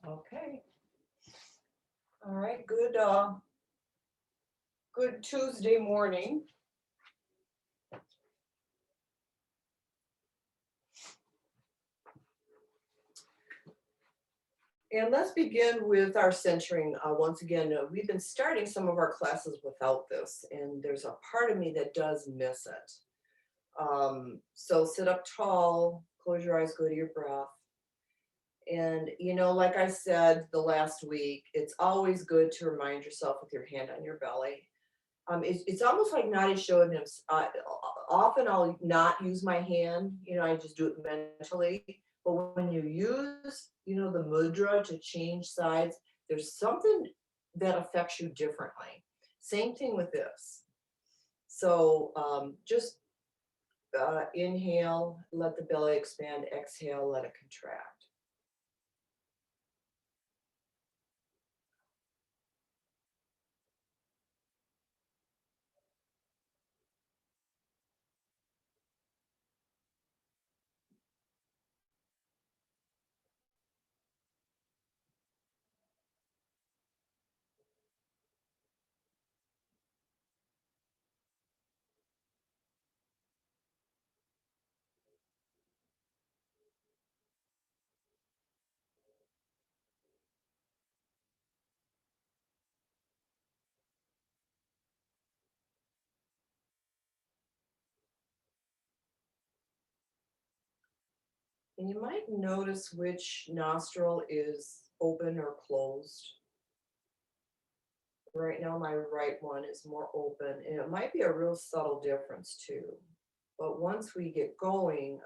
Okay. All right. Good Tuesday morning. And let's begin with our centering. Once again, we've been starting some of our classes without this, and there's a part of me that does miss it. So sit up tall, close your eyes, go to your breath. And, like I said the last week, it's always good to remind yourself with your hand on your belly. It's almost like Nadi showed him. Often I'll not use my hand, I just do it mentally. But when you use, the mudra to change sides, there's something that affects you differently. Same thing with this. So just inhale, let the belly expand, exhale, let it contract. And you might notice which nostril is open or closed. Right now, my right one is more open, and it might be a real subtle difference too. But once we get going,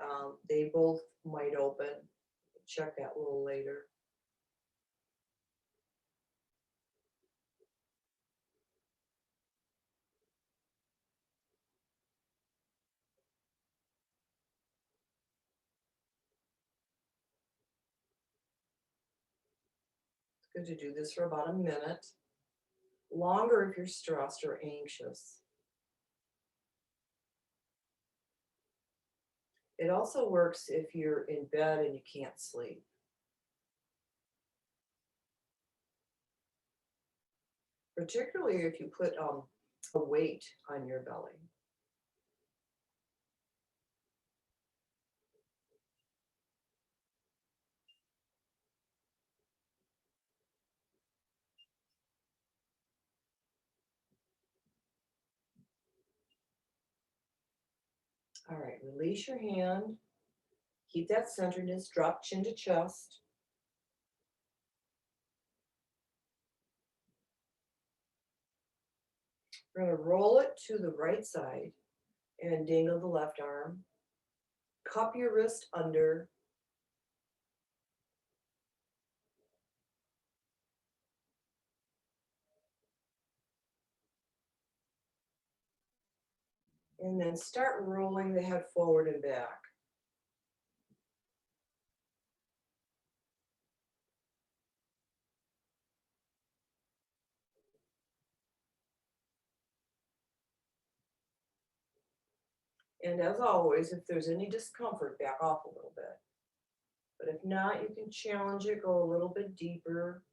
they both might open. Check that a little later. It's good to do this for about a minute. Longer if you're stressed or anxious. It also works if you're in bed and you can't sleep. Particularly if you put a weight on your belly. All right, release your hand. Keep that centeredness, drop chin to chest. We're going to roll it to the right side and dangle the left arm. Cup your wrist under. And then start rolling the head forward and back. And as always, if there's any discomfort, back off a little bit. But if not, you can challenge it, go a little bit deeper.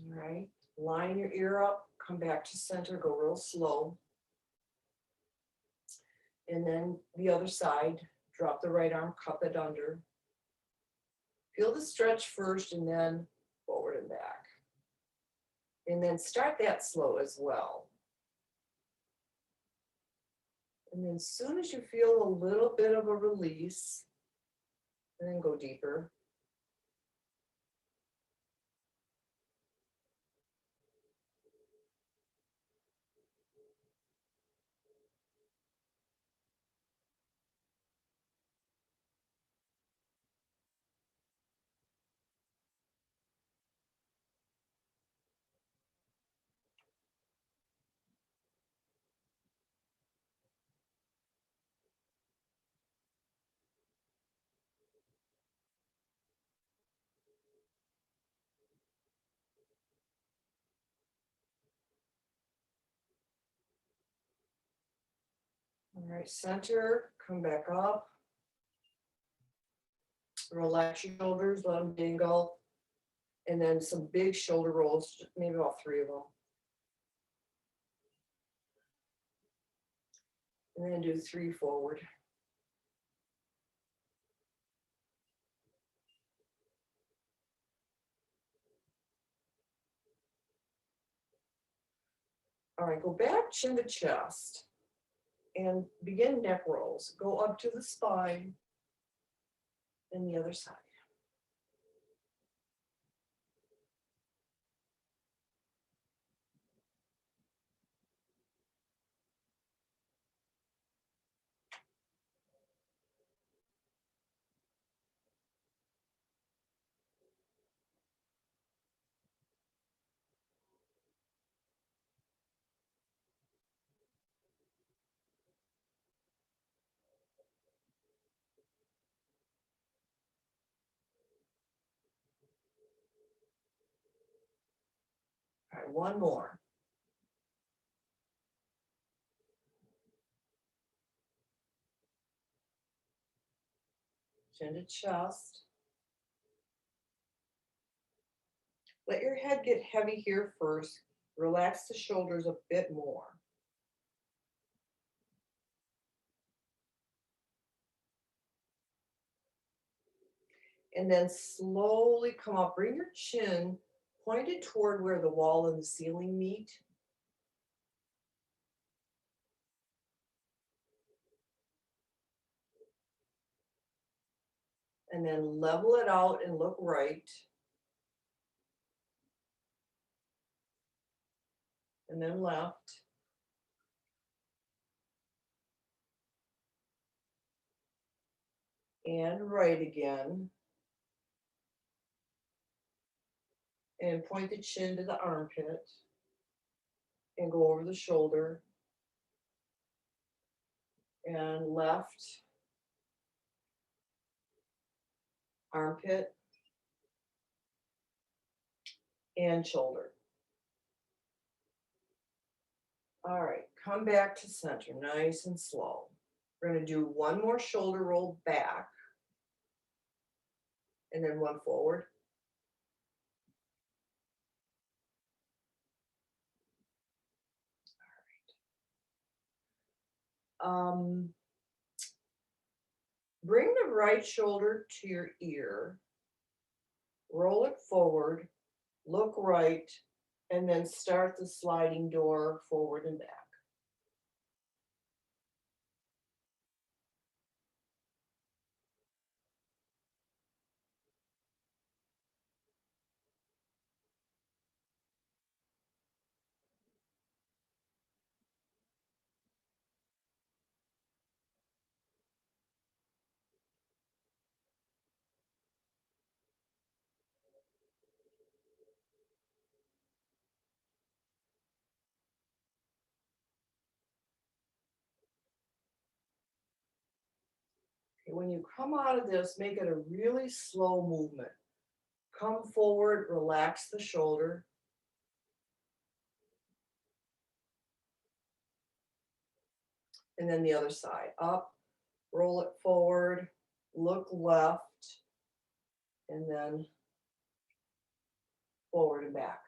All right, line your ear up, come back to center, go real slow. And then the other side, drop the right arm, cup it under. Feel the stretch first and then forward and back. And then start that slow as well. And then as soon as you feel a little bit of a release, then go deeper. All right, center, come back up. Relax your shoulders, let them dingle. And then some big shoulder rolls, maybe about 3 of them. And then do 3 forward. All right, go back, chin to chest, and begin neck rolls. Go up to the spine and the other side. All right, one more. Chin to chest. Let your head get heavy here first. Relax the shoulders a bit more. And then slowly come up. Bring your chin pointed toward where the wall and the ceiling meet. And then level it out and look right. And then left. And right again. And point the chin to the armpit. And go over the shoulder. And left. Armpit. And shoulder. All right, come back to center, nice and slow. We're going to do one more shoulder roll back. And then one forward. Bring the right shoulder to your ear, roll it forward, look right, and then start the sliding door forward and back. Okay, when you come out of this, make it a really slow movement. Come forward, relax the shoulder. And then the other side, up, roll it forward, look left, and then forward and back.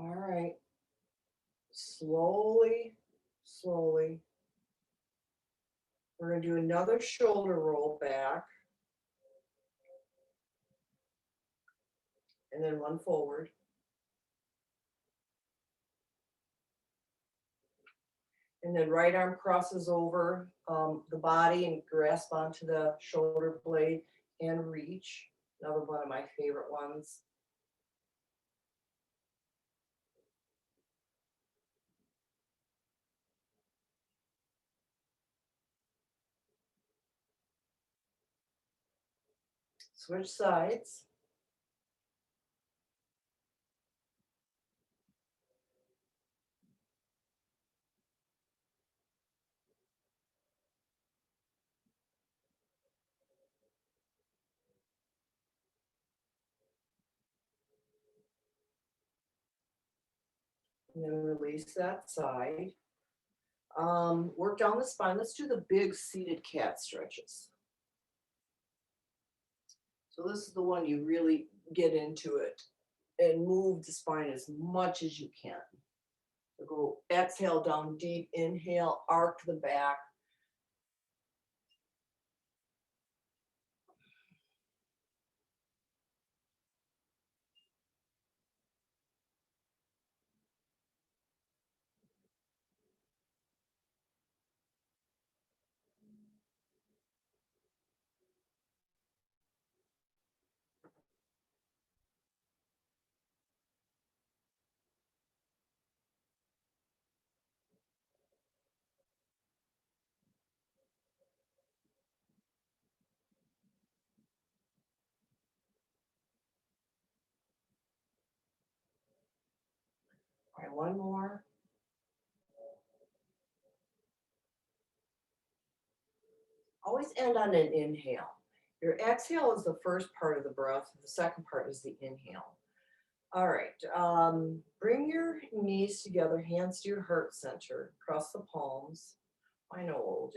All right. Slowly, slowly. We're going to do another shoulder roll back. And then one forward. And then right arm crosses over the body and grasp onto the shoulder blade and reach. Another one of my favorite ones. Switch sides. And then release that side. Work down the spine. Let's do the big seated cat stretches. So this is the one you really get into it and move the spine as much as you can. So go exhale down deep, inhale, arc the back. All right, one more. Always end on an inhale. Your exhale is the first part of the breath. The second part is the inhale. All right, bring your knees together, hands to your heart center, cross the palms. I know what we'll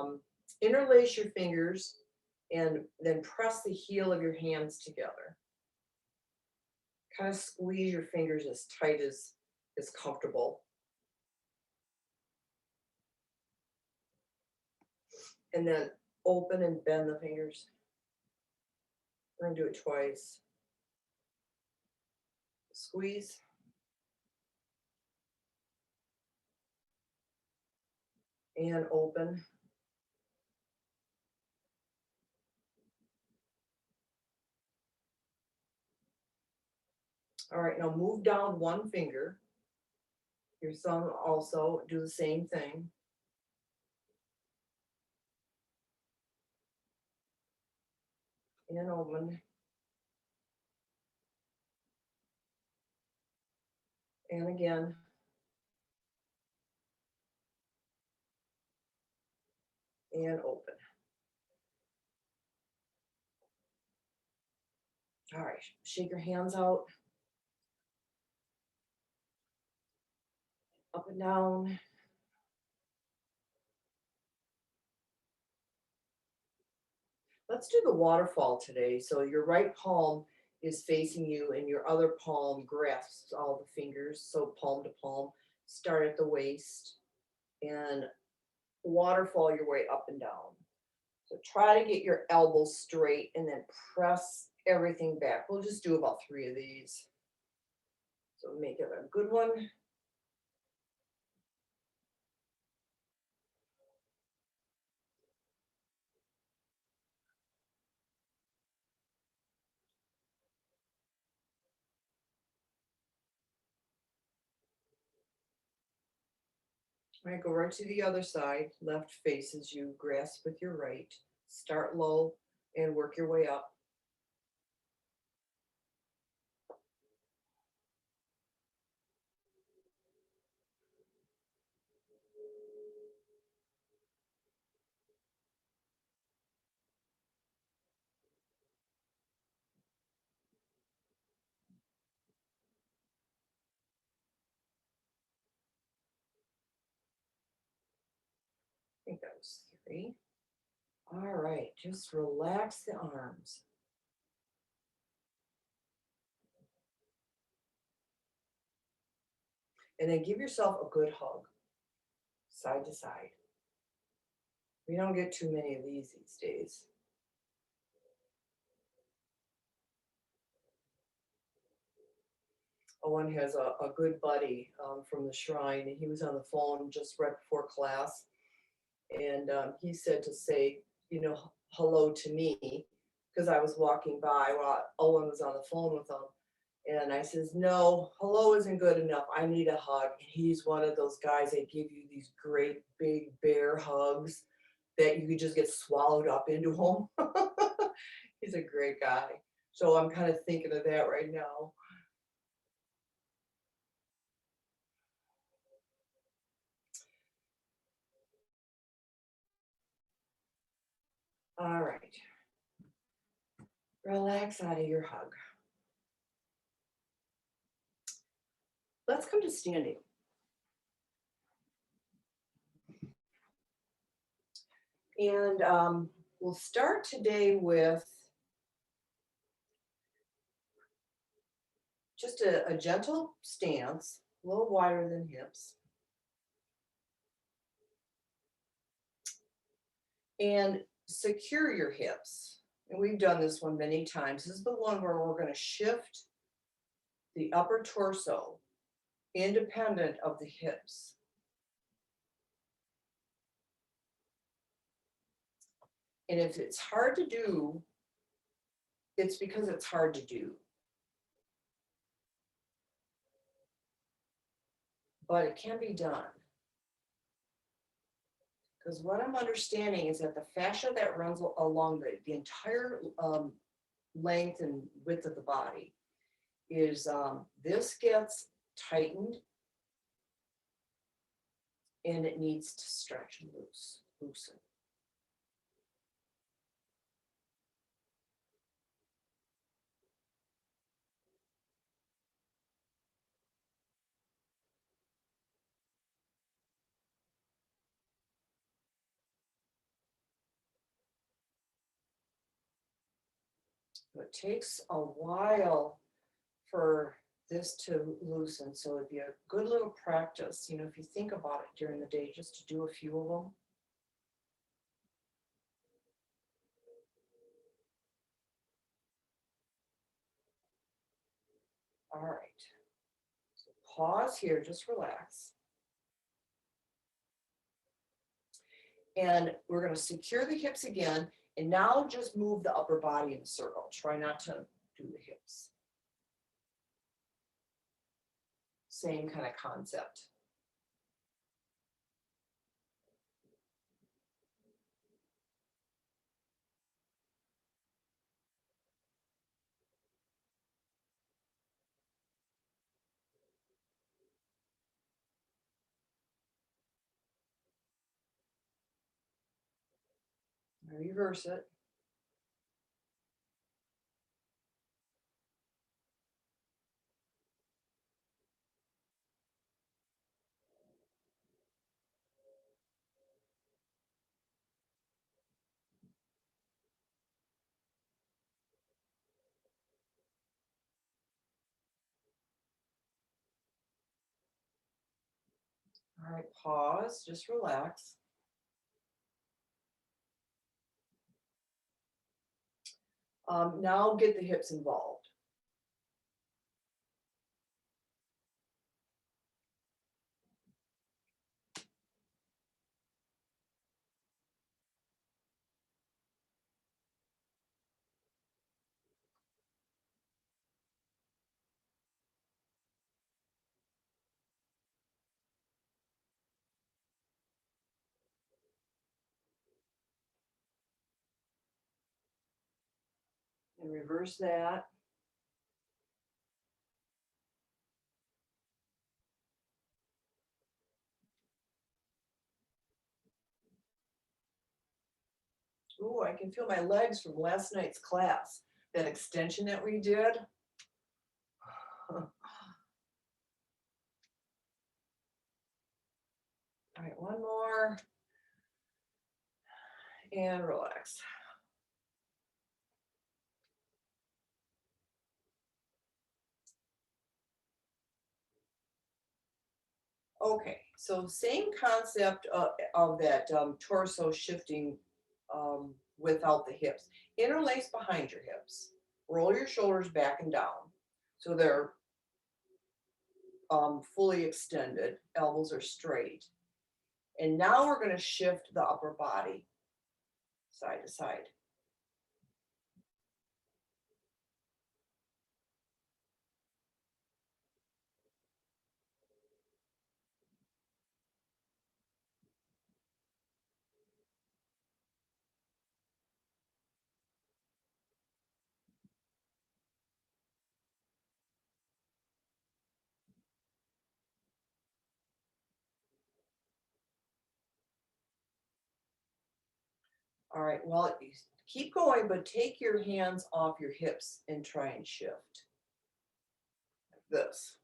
do. Interlace your fingers and then press the heel of your hands together. Kind of squeeze your fingers as tight as is comfortable. And then open and bend the fingers. We're gonna do it twice. Squeeze. And open. All right, now move down one finger. Your thumb also, do the same thing. And open. And again. And open. All right, shake your hands out. Up and down. Let's do the waterfall today. So your right palm is facing you and your other palm grasps all the fingers. So palm to palm, start at the waist and waterfall your way up and down. So try to get your elbows straight and then press everything back. We'll just do about 3 of these. So make it a good one. All right, go right to the other side. Left faces you, grasp with your right. Start low and work your way up. I think that was 3. All right, just relax the arms. And then give yourself a good hug, side to side. We don't get too many of these days. Owen has a good buddy from the shrine, and he was on the phone just right before class, and he said to say, hello to me, because I was walking by while Owen was on the phone with him. And I says, no, hello isn't good enough. I need a hug. And he's one of those guys that give you these great big bear hugs that you could just get swallowed up into him. He's a great guy. So I'm kind of thinking of that right now. All right. Relax out of your hug. Let's come to standing. And we'll start today with just a gentle stance, a little wider than hips. And secure your hips. And we've done this one many times. This is the one where we're going to shift the upper torso independent of the hips. And if it's hard to do, it's because it's hard to do. But it can be done. Because what I'm understanding is that the fascia that runs along the entire length and width of the body is this gets tightened and it needs to stretch and loosen. It takes a while for this to loosen, so it'd be a good little practice, if you think about it during the day, just to do a few of them. All right, so pause here, just relax. And we're going to secure the hips again, and now just move the upper body in a circle. Try not to do the hips. Same kind of concept. Reverse it. All right, pause, just relax. Now get the hips involved. And reverse that. Ooh, I can feel my legs from last night's class. That extension that we did. All right, one more. And relax. Okay, so same concept of that torso shifting without the hips. Interlace behind your hips. Roll your shoulders back and down. So they're fully extended, elbows are straight. And now we're going to shift the upper body side to side. All right, well, keep going, but take your hands off your hips and try and shift. Like this.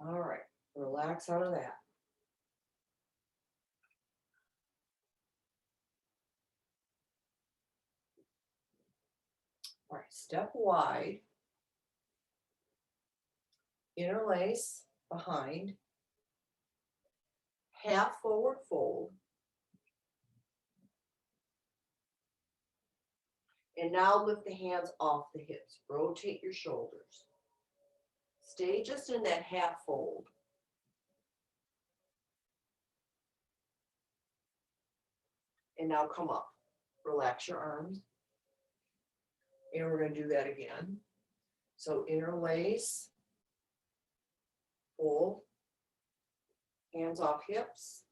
All right, relax out of that. All right, step wide, interlace behind, half forward fold. And now lift the hands off the hips. Rotate your shoulders. Stay just in that half fold. And now come up. Relax your arms. And we're going to do that again. So interlace, fold, hands off hips.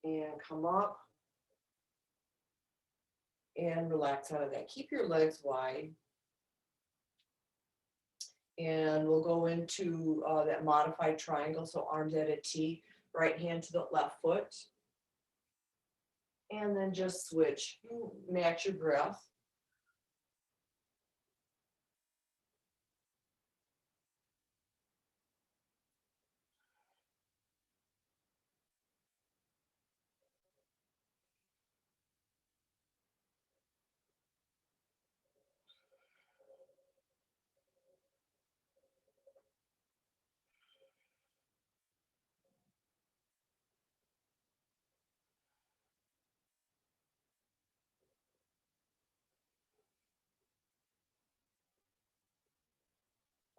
And come up. And relax out of that. Keep your legs wide. And we'll go into that modified triangle. So arms at a T, right hand to the left foot. And then just switch. Match your breath.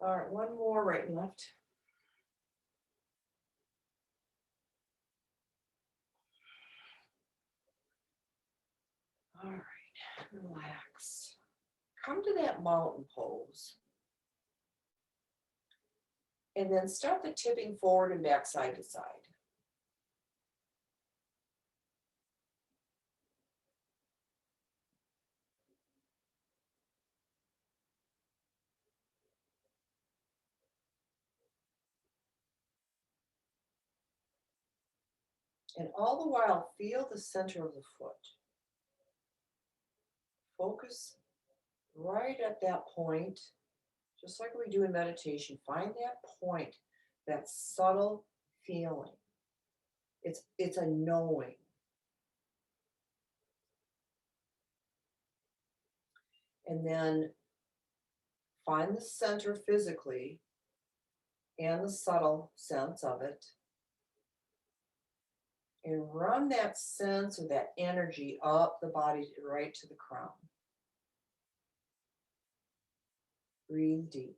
All right, one more, right and left. All right, relax. Come to that mountain pose. And then start the tipping forward and back side to side. And all the while, feel the center of the foot. Focus right at that point, just like we do in meditation. Find that point, that subtle feeling. It's a knowing. And then find the center physically and the subtle sense of it. And run that sense or that energy up the body right to the crown. Breathe deep.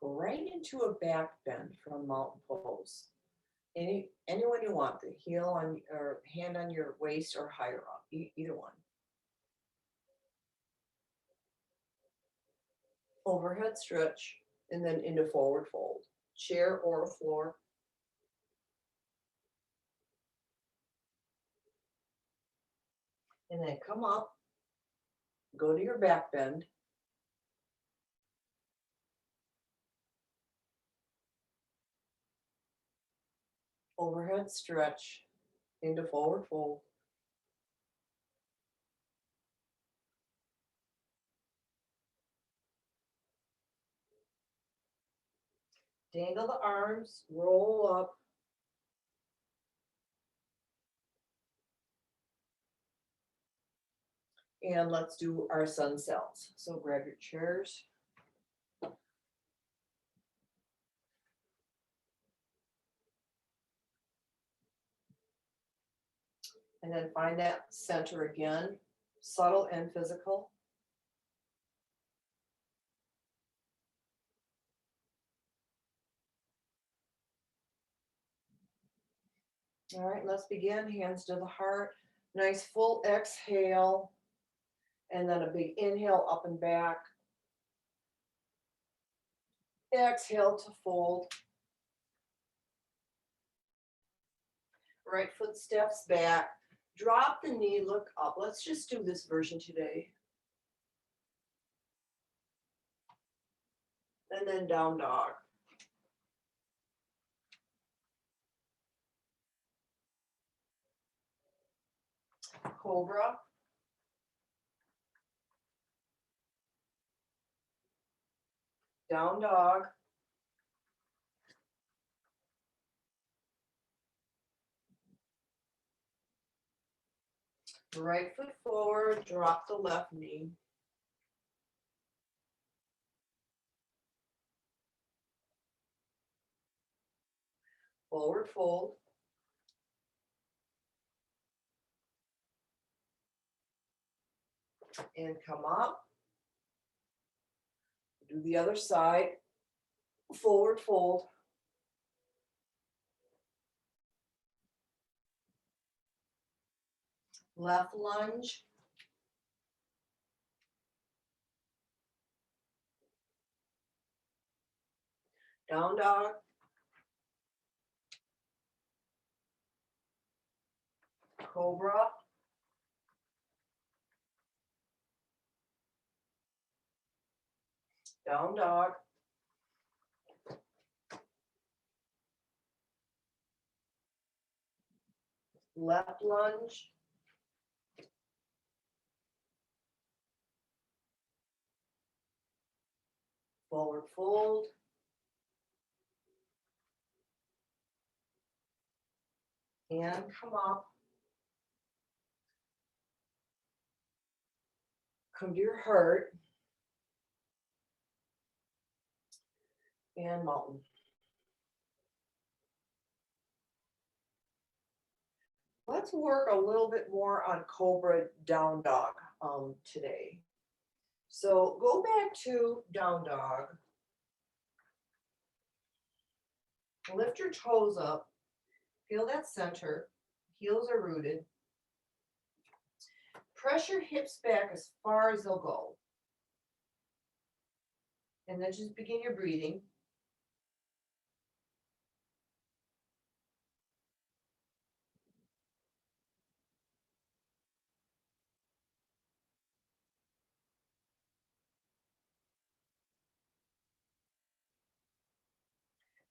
Go right into a back bend from mountain pose. Anyone you want, the heel on or hand on your waist or higher up, either one. Overhead stretch and then into forward fold, chair or floor. And then come up, go to your back bend. Overhead stretch into forward fold. Dangle the arms, roll up. And let's do our sun cells. So grab your chairs. And then find that center again, subtle and physical. All right, let's begin. Hands to the heart. Nice full exhale. And then a big inhale up and back. Exhale to fold. Right foot steps back. Drop the knee, look up. Let's just do this version today. And then down dog. Cobra. Down dog. Right foot forward, drop the left knee. Forward fold. And come up. Do the other side. Forward fold. Left lunge. Down dog. Cobra. Down dog. Left lunge. Forward fold. And come up. Come to your heart. And mountain. Let's work a little bit more on Cobra Down Dog today. So go back to Down Dog. Lift your toes up. Feel that center. Heels are rooted. Press your hips back as far as they'll go. And then just begin your breathing.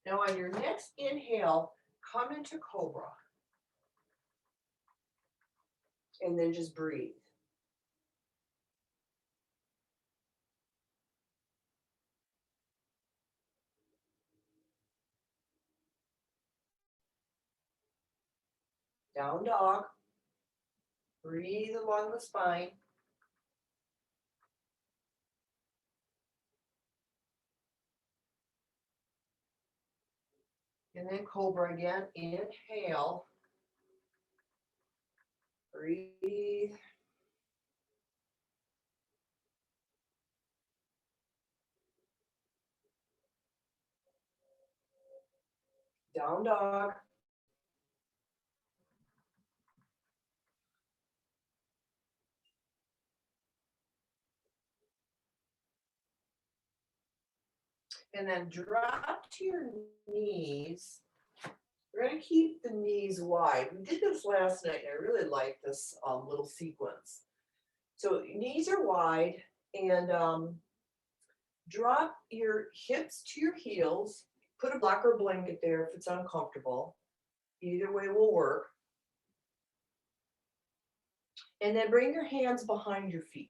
Now on your next inhale, come into Cobra. And then just breathe. Down dog. Breathe along the spine. And then Cobra again. Inhale. Breathe. Down dog. And then drop to your knees. We're going to keep the knees wide. We did this last night, and I really like this little sequence. So knees are wide, and drop your hips to your heels. Put a blocker blanket there if it's uncomfortable. Either way will work. And then bring your hands behind your feet.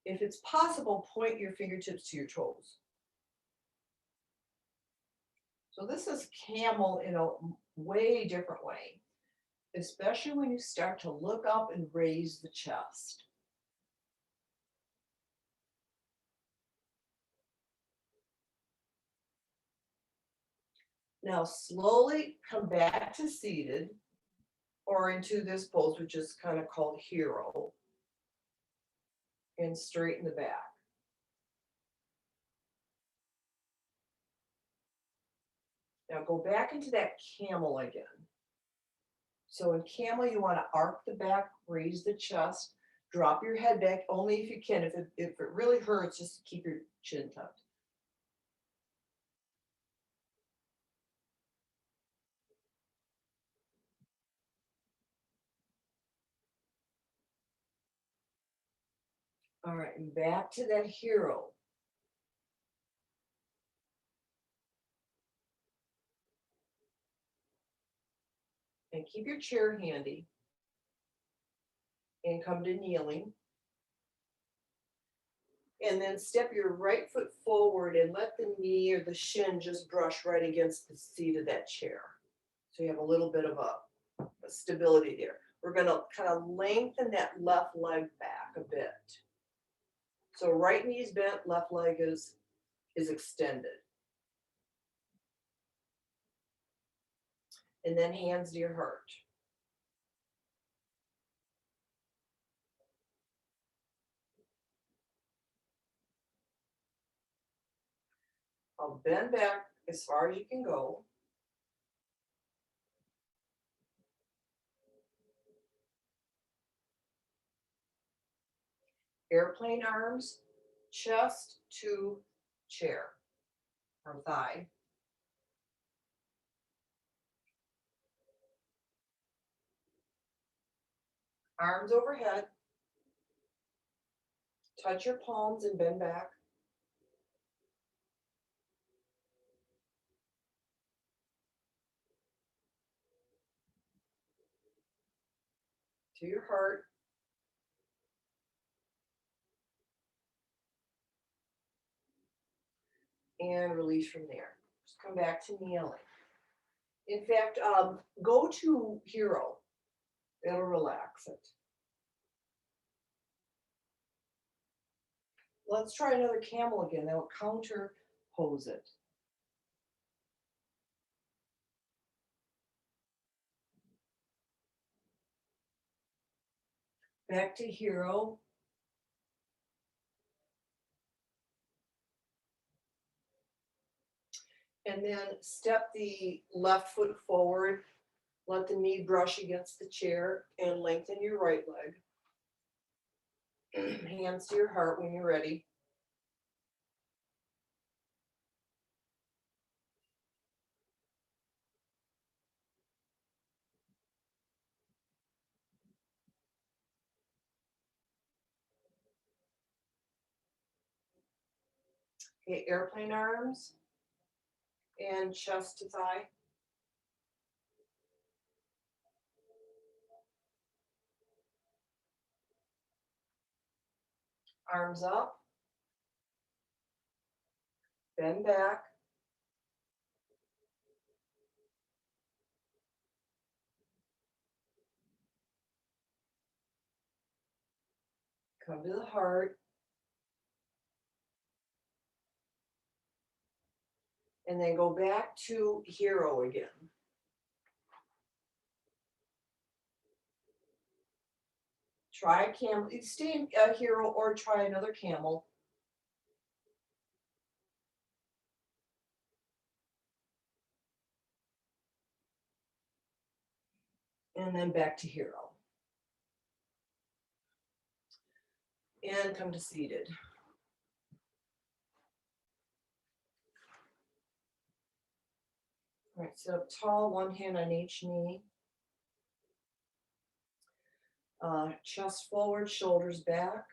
If it's possible, point your fingertips to your toes. So this is camel in a way different way, especially when you start to look up and raise the chest. Now slowly come back to seated or into this pose, which is kind of called hero, and straighten the back. Now go back into that camel again. So in camel, you want to arc the back, raise the chest, drop your head back only if you can. If it really hurts, just keep your chin tucked. All right, and back to that hero. And keep your chair handy. And come to kneeling. And then step your right foot forward and let the knee or the shin just brush right against the seat of that chair. So you have a little bit of a stability there. We're going to kind of lengthen that left leg back a bit. So right knee's bent, left leg is extended. And then hands to your heart. I'll bend back as far as you can go. Airplane arms, chest to chair or thigh. Arms overhead. Touch your palms and bend back. To your heart. And release from there. Just come back to kneeling. In fact, go to hero. It'll relax it. Let's try another camel again. That will counter pose it. Back to hero. And then step the left foot forward. Let the knee brush against the chair and lengthen your right leg. Hands to your heart when you're ready. Okay, airplane arms and chest to thigh. Arms up. Bend back. Come to the heart. And then go back to hero again. Try a camel. Stay in a hero or try another camel. And then back to hero. And come to seated. All right, sit up tall, one hand on each knee. Chest forward, shoulders back.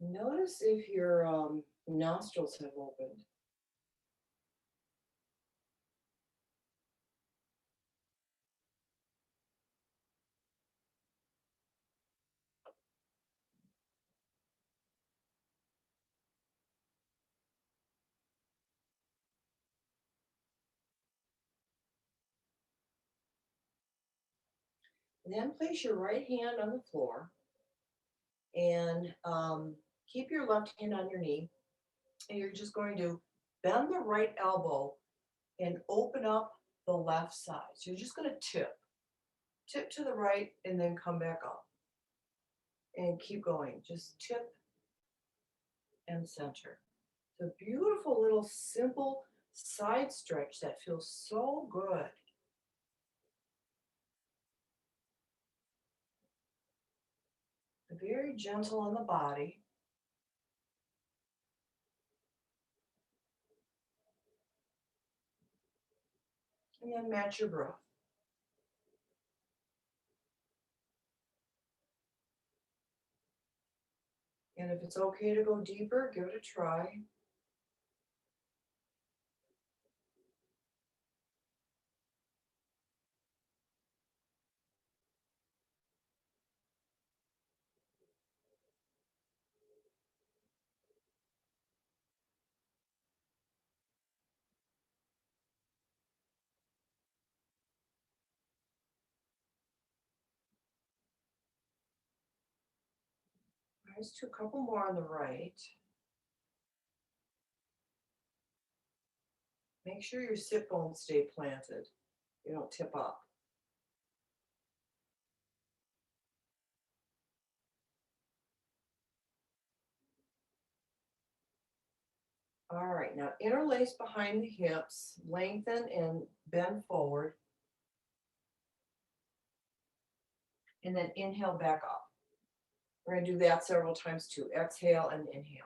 Notice if your nostrils have opened. And then place your right hand on the floor and keep your left hand on your knee. And you're just going to bend the right elbow and open up the left side. So you're just going to tip to the right and then come back up and keep going. Just tip and center. It's a beautiful little simple side stretch that feels so good. Very gentle on the body. And then match your breath. And if it's okay to go deeper, give it a try. Let's do a couple more on the right. Make sure your sit bones stay planted. You don't tip up. All right, now interlace behind the hips, lengthen and bend forward. And then inhale back up. We're going to do that several times too. Exhale and inhale.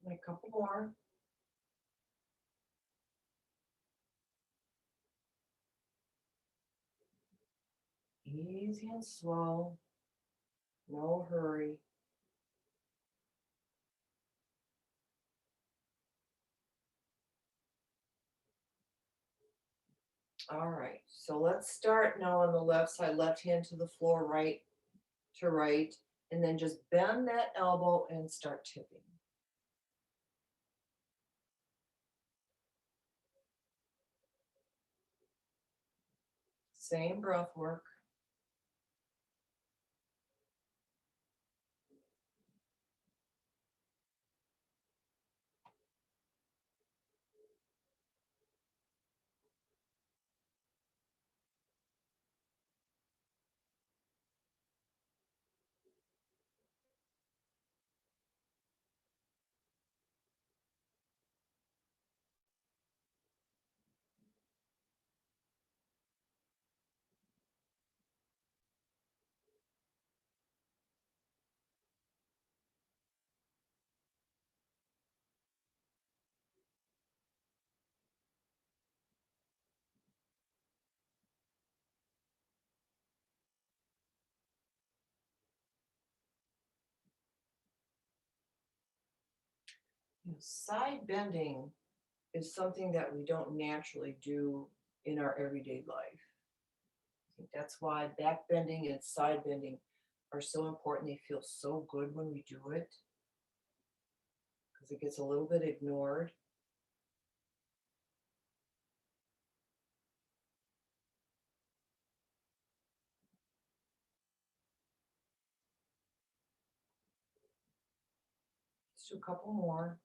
And a couple more. Easy and slow. No hurry. All right, so let's start now on the left side, left hand to the floor, right to right, and then just bend that elbow and start tipping. Same breath work. Side bending is something that we don't naturally do in our everyday life. I think that's why back bending and side bending are so important. They feel so good when we do it because it gets a little bit ignored. Let's do a couple more.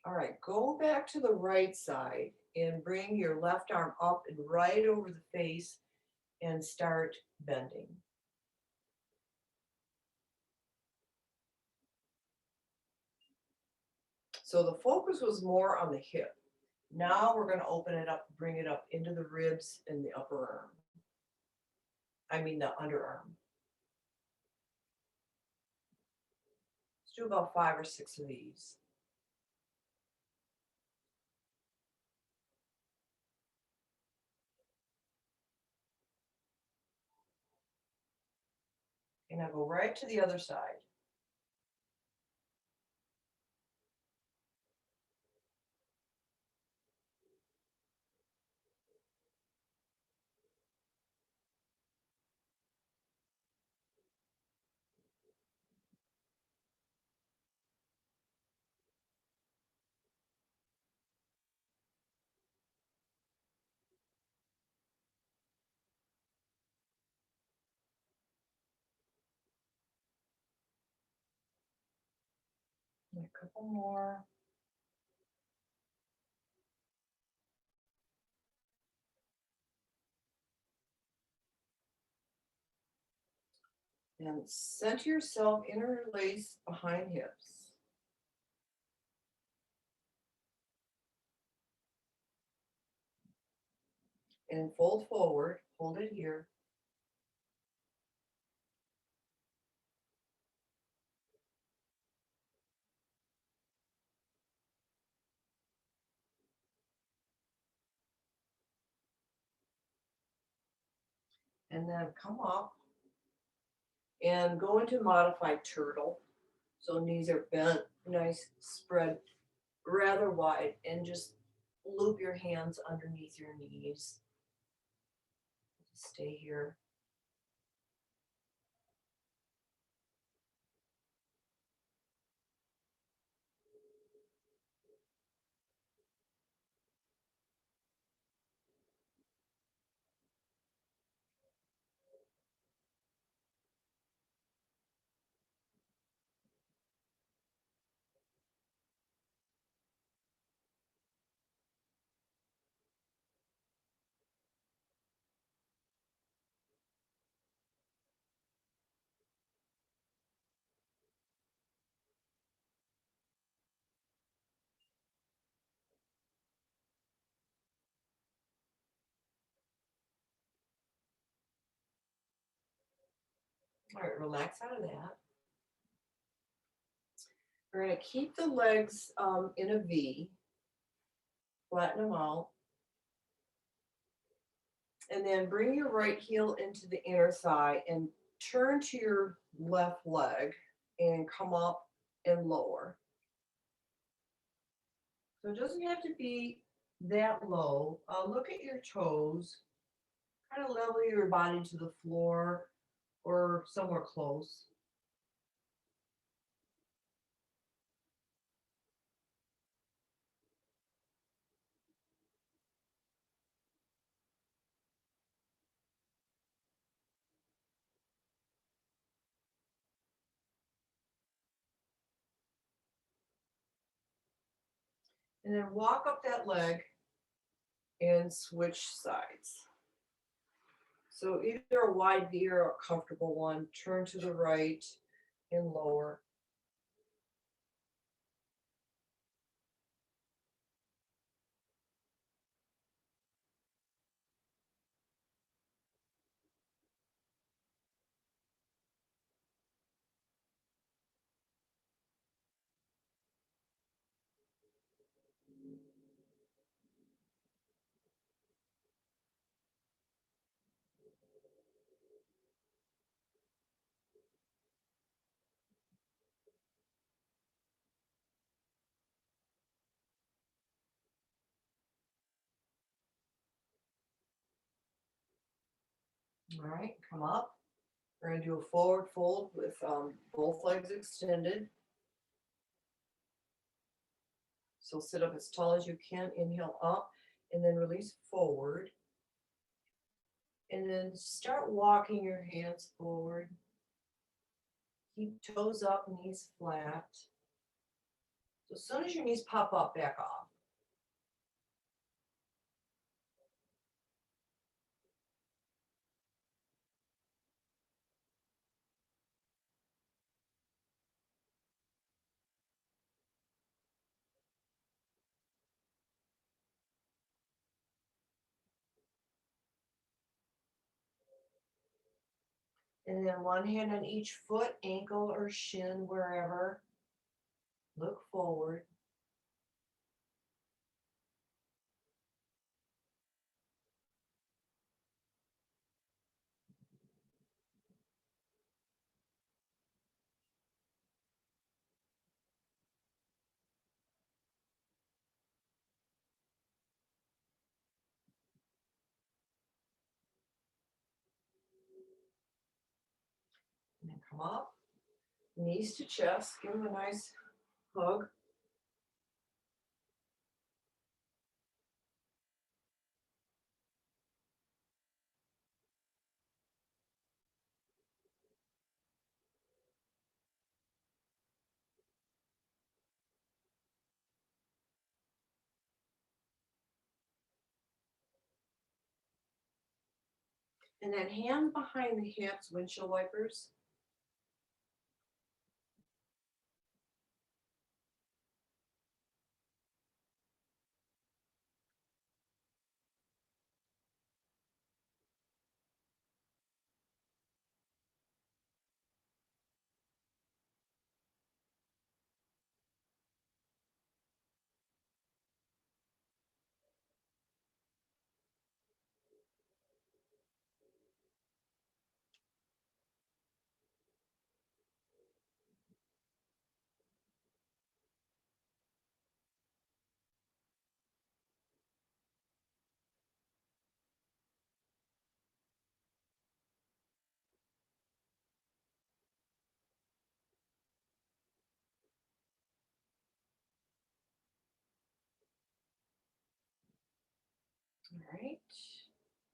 All right, go back to the right side and bring your left arm up and right over the face and start bending. So the focus was more on the hip. Now we're going to open it up, bring it up into the ribs and the upper arm. I mean the underarm. Let's do about 5 or 6 of these. And now go right to the other side. And a couple more. And center yourself, interlace behind hips. And fold forward, hold it here. And then come up and go into modified turtle. So knees are bent, nice spread rather wide, and just loop your hands underneath your knees. Stay here. All right, relax out of that. We're going to keep the legs in a V, flatten them out, and then bring your right heel into the inner thigh and turn to your left leg and come up and lower. So it doesn't have to be that low. Look at your toes, kind of level your body to the floor or somewhere close. And then walk up that leg and switch sides. So either a wide V or a comfortable one, turn to the right and lower. All right, come up. We're going to do a forward fold with both legs extended. So sit up as tall as you can, inhale up, and then release forward. And then start walking your hands forward. Keep toes up, knees flat. So as soon as your knees pop up, back off. And then one hand on each foot, ankle or shin, wherever. Look forward. And then come up. Knees to chest. Give them a nice hug. And then hands behind the hips, windshield wipers. All right.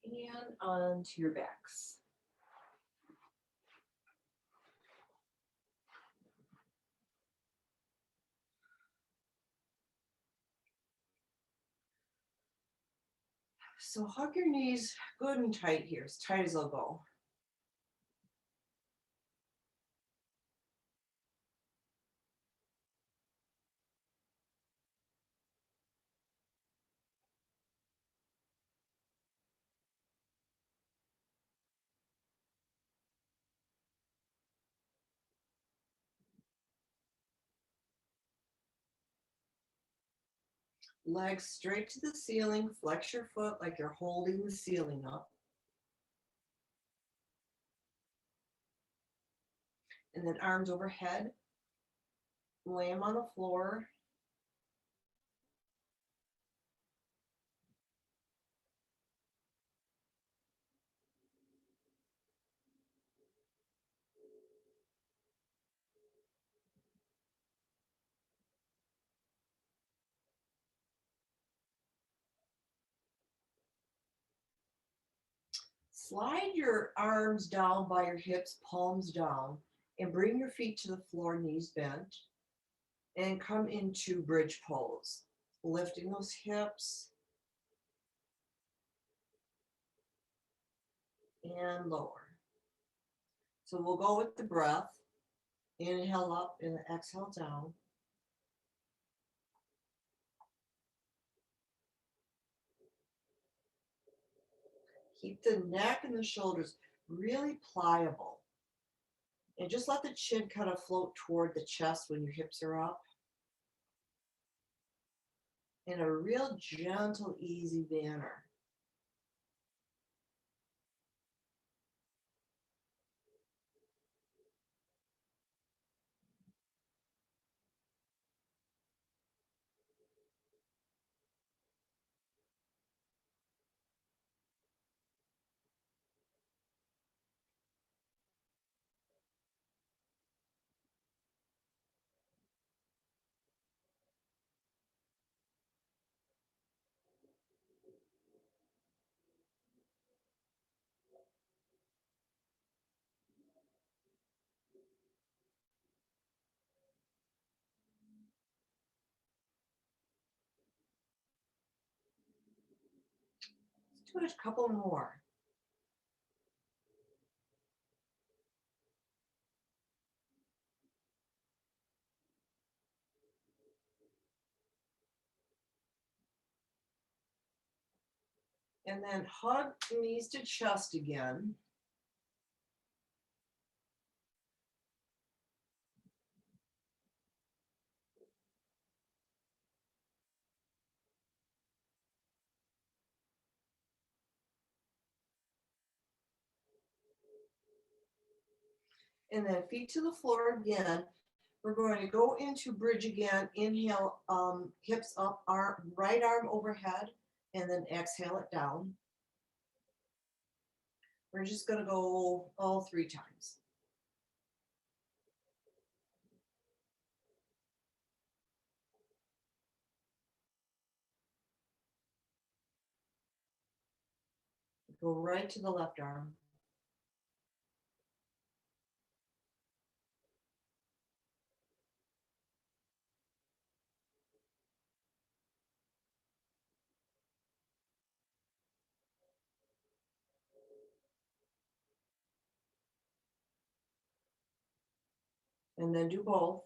And onto your backs. So hug your knees good and tight here, as tight as they'll go. Legs straight to the ceiling. Flex your foot like you're holding the ceiling up. And then arms overhead. Lay them on the floor. Slide your arms down by your hips, palms down, and bring your feet to the floor, knees bent, and come into bridge pose. Lifting those hips and lower. So we'll go with the breath. Inhale up and exhale down. Keep the neck and the shoulders really pliable. And just let the chin kind of float toward the chest when your hips are up. In a real gentle, easy manner. do a couple more. And then hug knees to chest again. And then feet to the floor again. We're going to go into bridge again. Inhale, hips up, right arm overhead, and then exhale it down. We're just going to go all 3 times. Go right to the left arm. And then do both.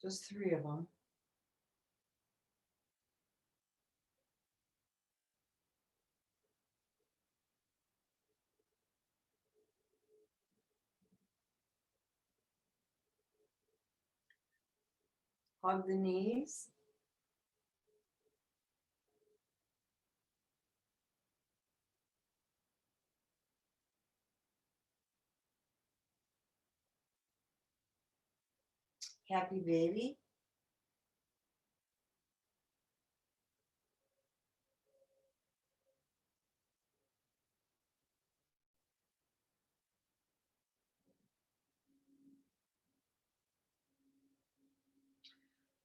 Just 3 of them. Hug the knees. Happy baby.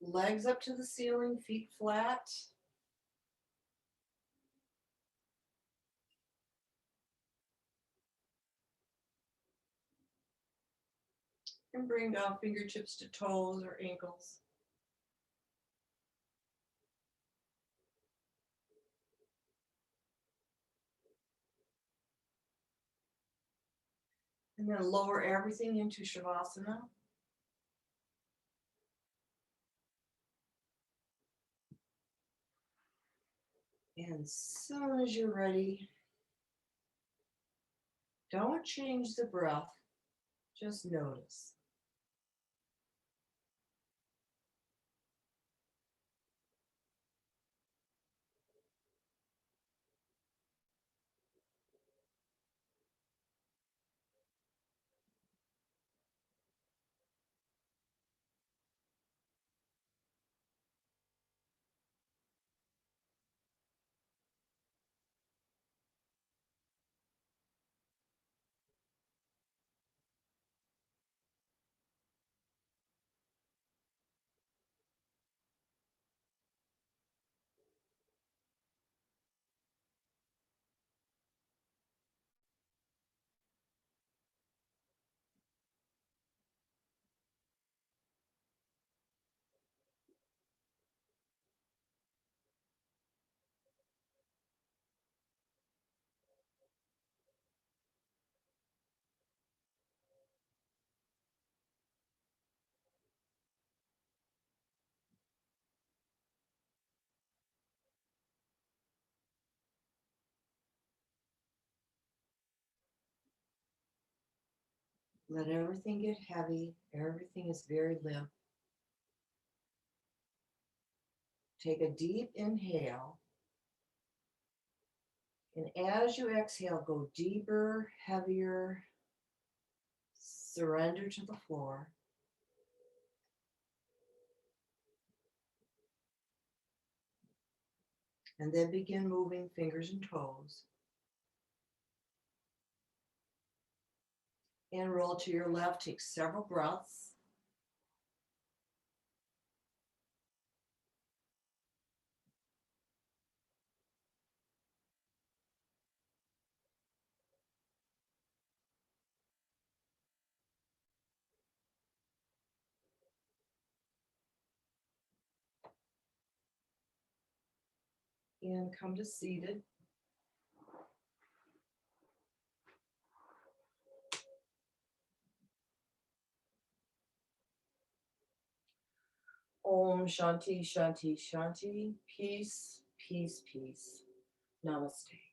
Legs up to the ceiling, feet flat. And bring down fingertips to toes or ankles. And then lower everything into Shavasana. And as soon as you're ready, don't change the breath, just notice. Let everything get heavy. Everything is very limp. Take a deep inhale. And as you exhale, go deeper, heavier. Surrender to the floor. And then begin moving fingers and toes. And roll to your left. Take several breaths. And come to seated. Om Shanti Shanti Shanti. Peace, peace, peace. Namaste.